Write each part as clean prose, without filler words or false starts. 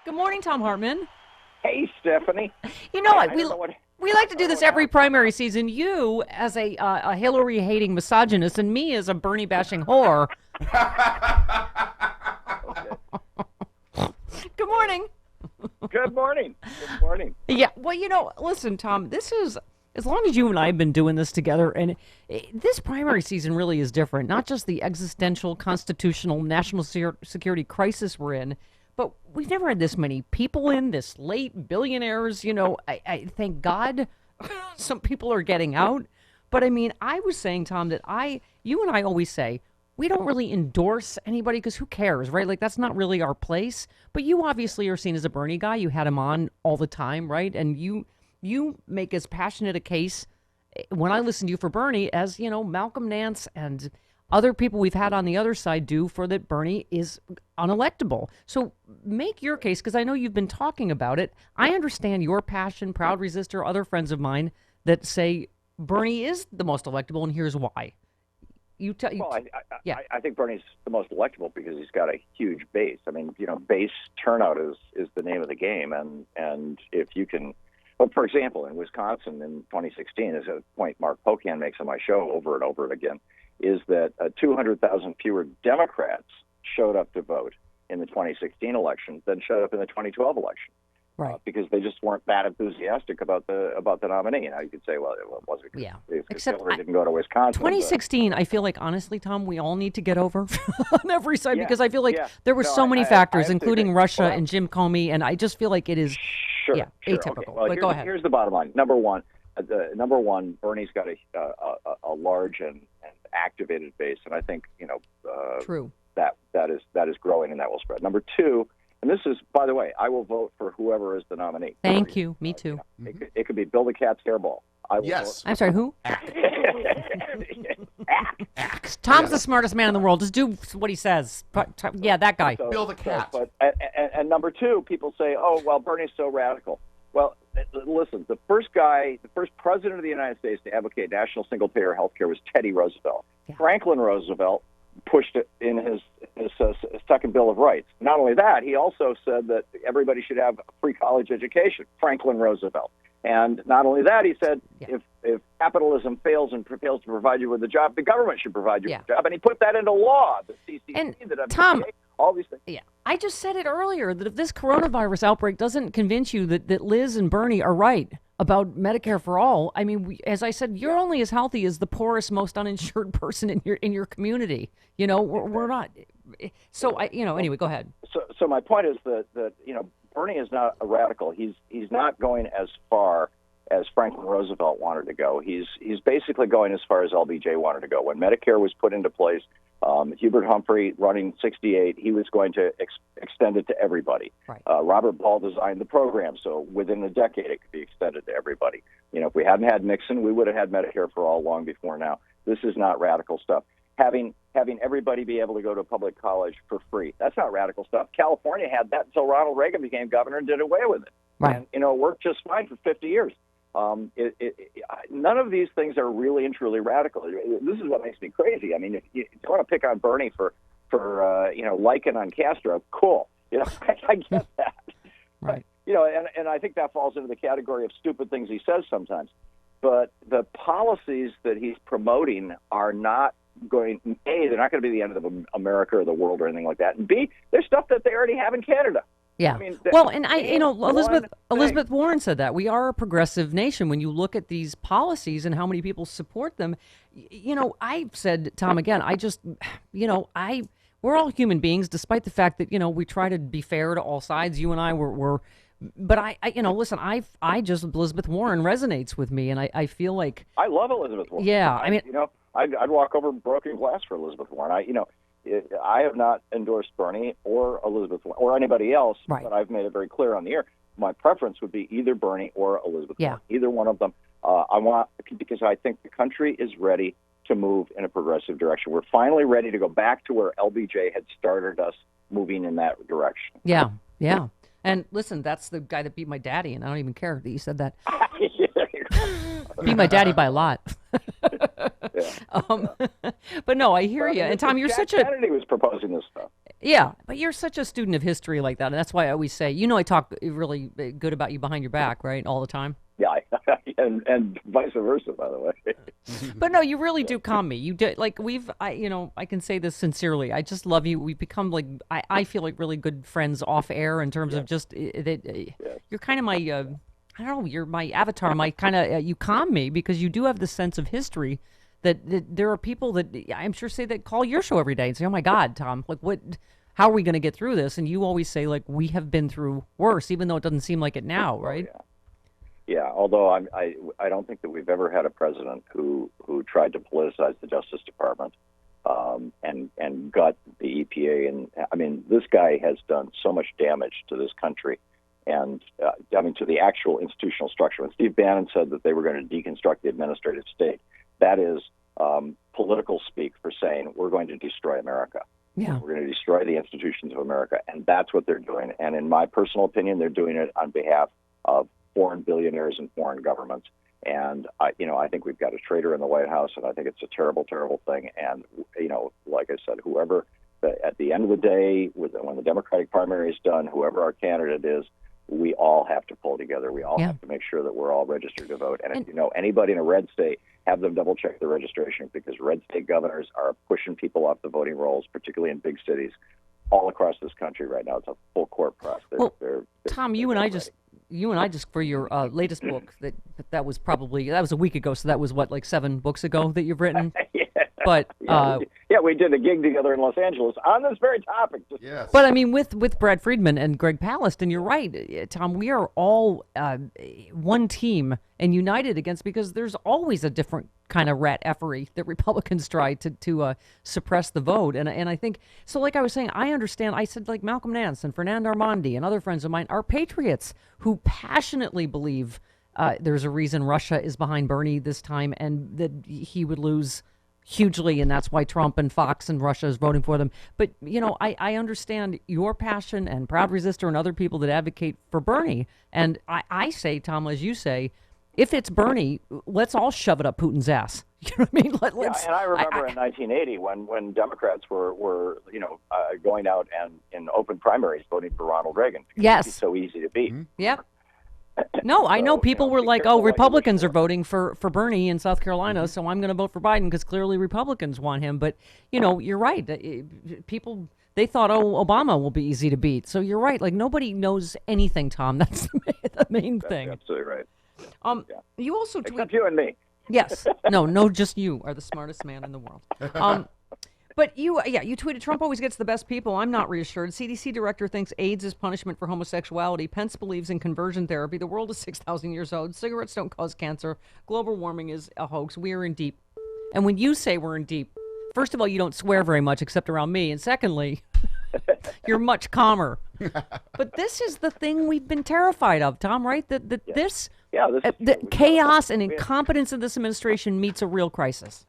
Good morning, Thom Hartmann. Hey, Stephanie. You know, I we don't know what. we like to I do don't know this what every happened. primary season. You as a Hillary-hating misogynist, and me as a Bernie-bashing whore. Okay. Good morning. Good morning. Good morning. Yeah, well, listen, Tom, this is, as long as you and I have been doing this together, and this primary season really is different. Not just the existential, constitutional, national security crisis we're in, but we've never had this many people in, this late, billionaires. I thank God some people are getting out. But I mean, I was saying, Tom, that you and I always say, we don't really endorse anybody because who cares, right? Like, that's not really our place. But you obviously are seen as a Bernie guy. You had him on all the time, right? And you make as passionate a case when I listen to you for Bernie as, Malcolm Nance and other people we've had on the other side do for that Bernie is unelectable. So make your case, because I know you've been talking about it. I understand your passion, proud resistor, other friends of mine that say Bernie is the most electable, and here's why. Well, Yeah. I think Bernie's the most electable because he's got a huge base. I mean, base turnout is the name of the game, and if you can. Well, for example, in Wisconsin in 2016, is a point Mark Pocan makes on my show over and over again, is that 200,000 fewer Democrats showed up to vote in the 2016 election than showed up in the 2012 election. Right. Because they just weren't that enthusiastic about the nominee. Now you could say, well, it wasn't because Except Hillary didn't go to Wisconsin. 2016, I feel like, honestly, Tom, we all need to get over on every side, because I feel like yeah. there were No, so many I factors, have to including agree. Russia Well, and Jim Comey, and I just feel like it is Sure. atypical. Okay. Well, But go ahead. Here's the bottom line. Number one, Bernie's got a large and activated base, and I think True. that is growing and that will spread. Number two, and this is, by the way, I will vote for whoever is the nominee. Thank you. Me too. It could be Bill the Cat's hairball. I will Yes. I'm sorry, who? Axe. Tom's the smartest man in the world. Just do what he says. Yeah, that guy. Bill the cat. But and number two, people say, "Oh, well, Bernie's so radical." Well, listen, the first president of the United States to advocate national single-payer health care was Teddy Roosevelt. Yeah. Franklin Roosevelt pushed it in his second Bill of Rights. Not only that, he also said that everybody should have a free college education. Franklin Roosevelt. And not only that, he said, if capitalism fails to provide you with a job, the government should provide you with a job. And he put that into law, the CCC, And the WPA, Tom, all these things. Yeah, I just said it earlier that if this coronavirus outbreak doesn't convince you that Liz and Bernie are right about Medicare for all, I mean, as I said, you're only as healthy as the poorest, most uninsured person in your community. We're not. So anyway, go ahead. So my point is that Bernie is not a radical. He's not going as far as Franklin Roosevelt wanted to go. He's basically going as far as LBJ wanted to go. When Medicare was put into place, Hubert Humphrey running 68, he was going to extend it to everybody. Right. Robert Ball designed the program, so within a decade it could be extended to everybody. If we hadn't had Nixon, we would have had Medicare for all long before now. This is not radical stuff. Having everybody be able to go to public college for free, that's not radical stuff. California had that until Ronald Reagan became governor and did away with it. Right. And, it worked just fine for 50 years. None of these things are really and truly radical. This is what makes me crazy. I mean, if you want to pick on Bernie for liking on Castro, cool. I get that. Right. But, and I think that falls into the category of stupid things he says sometimes. But the policies that he's promoting are not going, A, they're not going to be the end of America or the world or anything like that. And B, there's stuff that they already have in Canada. Yeah. I mean, Elizabeth Warren said that we are a progressive nation. When you look at these policies and how many people support them, I said, Tom, again, we're all human beings, despite the fact that, we try to be fair to all sides. You and I were but listen, Elizabeth Warren resonates with me, and I feel like I love Elizabeth Warren. Yeah. I mean, I'd walk over broken glass for Elizabeth Warren. I have not endorsed Bernie or Elizabeth Warren or anybody else, Right. but I've made it very clear on the air. My preference would be either Bernie or Elizabeth Warren, either one of them. Because I think the country is ready to move in a progressive direction. We're finally ready to go back to where LBJ had started us moving in that direction. Yeah. And listen, that's the guy that beat my daddy, and I don't even care that you said that. Beat my daddy by a lot. But no, I hear you. And Tom, you're such a Kennedy was proposing this stuff. Yeah, but you're such a student of history like that, and that's why I always say, I talk really good about you behind your back, right, all the time. Yeah, and vice versa, by the way. But no, you really do calm me. You do, like I can say this sincerely. I just love you. We've become like I feel like really good friends off air in terms of just that you're kind of my I don't know, you're my avatar, my kind of you calm me because you do have the sense of history that there are people that I'm sure say that call your show every day and say, "Oh my God, Tom, like what? How are we going to get through this?" And you always say like, "We have been through worse," even though it doesn't seem like it now, right? Oh, yeah. Yeah, although I don't think that we've ever had a president who tried to politicize the Justice Department and got the EPA. And I mean, this guy has done so much damage to this country, and I mean to the actual institutional structure. When Steve Bannon said that they were going to deconstruct the administrative state, that is political speak for saying we're going to destroy America. Yeah. We're going to destroy the institutions of America, and that's what they're doing. And in my personal opinion, they're doing it on behalf of foreign billionaires and foreign governments. And I think we've got a traitor in the White House, and I think it's a terrible, terrible thing. And like I said, whoever at the end of the day, when the Democratic primary is done, whoever our candidate is, we all have to pull together. We all have to make sure that we're all registered to vote. And if you know anybody in a red state, have them double check their registration, because red state governors are pushing people off the voting rolls, particularly in big cities all across this country right now. It's a full court press. Tom, you and I just for your latest book that was a week ago. So that was what, like 7 books ago that you've written. Yeah. But we did a gig together in Los Angeles on this very topic. Yes. But I mean, with Brad Friedman and Greg Palast, and you're right, Tom, we are all one team and united against, because there's always a different kind of rat effery that Republicans try to suppress the vote. And I think, so like I was saying, I understand. I said like Malcolm Nance and Fernand Armandi and other friends of mine are patriots who passionately believe there's a reason Russia is behind Bernie this time and that he would lose hugely, and that's why Trump and Fox and Russia is voting for them. But, I understand your passion, and Proud Resistor and other people that advocate for Bernie. And I say, Tom, as you say, if it's Bernie, let's all shove it up Putin's ass. You know what I mean? And I remember in 1980 when Democrats were going out and in open primaries voting for Ronald Reagan. Yes. He's so easy to beat. Mm-hmm. Yep. No, I know people were like, "Oh, Republicans are voting for Bernie in South Carolina, so I'm going to vote for Biden because clearly Republicans want him." But you're right. People, they thought, "Oh, Obama will be easy to beat." So you're right. Like nobody knows anything, Tom. That's the main thing. That's absolutely right. You also except you and me. Yes. No, just you are the smartest man in the world. But you tweeted, Trump always gets the best people. I'm not reassured. CDC director thinks AIDS is punishment for homosexuality. Pence believes in conversion therapy. The world is 6,000 years old. Cigarettes don't cause cancer. Global warming is a hoax. We are in deep. And when you say we're in deep, first of all, you don't swear very much except around me. And secondly, you're much calmer. But this is the thing we've been terrified of, Tom, right? This chaos and incompetence of this administration meets a real crisis.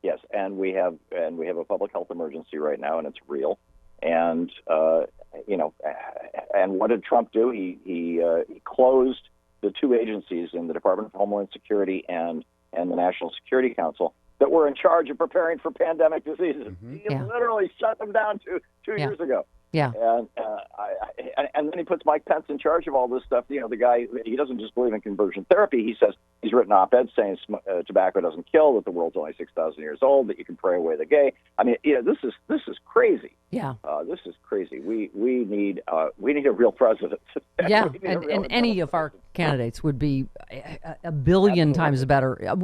Yes, and we have a public health emergency right now, and it's real. And and what did Trump do? He closed the 2 agencies in the Department of Homeland Security and the National Security Council that were in charge of preparing for pandemic diseases. Mm-hmm. He literally shut them down two years ago. Yeah. And then he puts Mike Pence in charge of all this stuff. The guy, he doesn't just believe in conversion therapy. He says he's written op-eds saying tobacco doesn't kill, that the world's only 6,000 years old, that you can pray away the gay. I mean, this is crazy. Yeah. This is crazy. We need a real president. Yeah, and any of our candidates would be a billion times better.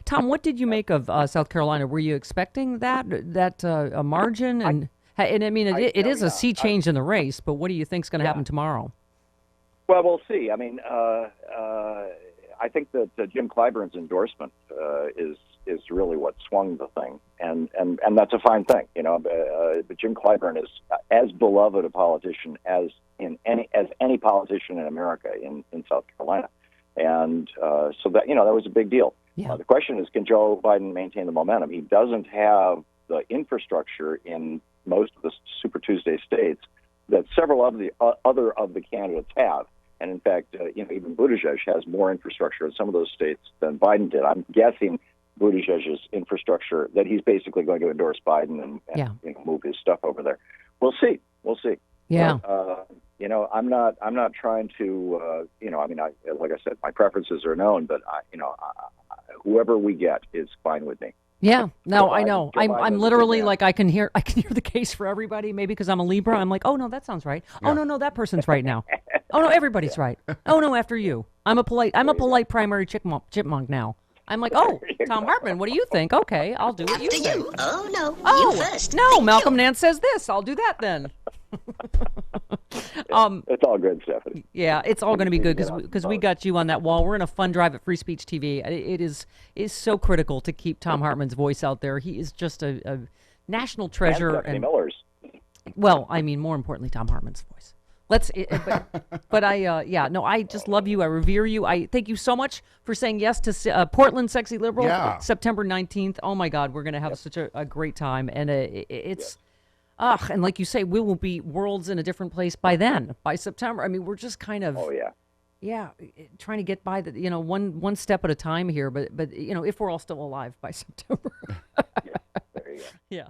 Tom? What did you make of South Carolina? Were you expecting that a margin? And I mean, it is a sea change in the race, but what do you think is going to happen tomorrow? Well, we'll see. I mean, I think that Jim Clyburn's endorsement is really what swung the thing, and that's a fine thing, But Jim Clyburn is as beloved a politician as any politician in America in South Carolina, and so that that was a big deal. Yeah. The question is, can Joe Biden maintain the momentum? He doesn't have the infrastructure in most of the Super Tuesday states that several of the other of the candidates have. And in fact, even Buttigieg has more infrastructure in some of those states than Biden did. I'm guessing Buttigieg's infrastructure that he's basically going to endorse Biden and move his stuff over there. We'll see. We'll see. Yeah. But, I'm not trying to, like I said, my preferences are known, but whoever we get is fine with me. Yeah, no, Joe I Biden- know. Joe I'm Biden I'm is a good literally man. like I can hear the case for everybody. Maybe because I'm a Libra, I'm like, oh no, that sounds right. Oh Yeah. no, that person's right now. Oh no, everybody's right. Oh no, after you. I'm a polite primary chipmunk now. I'm like, oh, Thom Hartman, what do you think? Okay, I'll do what you say. Oh, no. Oh, You first. no, Thank Malcolm you. Nance says this. I'll do that then. It's all good, Stephanie. Yeah, it's all going to be good Yeah, because we got you on that wall. We're in a fund drive at Free Speech TV. It is so critical to keep Thom Hartman's voice out there. He is just a national treasure. And Stephanie Miller's. Well, I mean, more importantly, Thom Hartman's voice. But I just love you. I revere you. I thank you so much for saying yes to Portland Sexy Liberal, Yeah. September 19th. Oh my God, we're going to have such a great time. And it's, and like you say, we will be worlds in a different place by then, by September. I mean, we're just kind of, Oh yeah. trying to get by the, one step at a time here. But if we're all still alive by September. There you go. Yeah.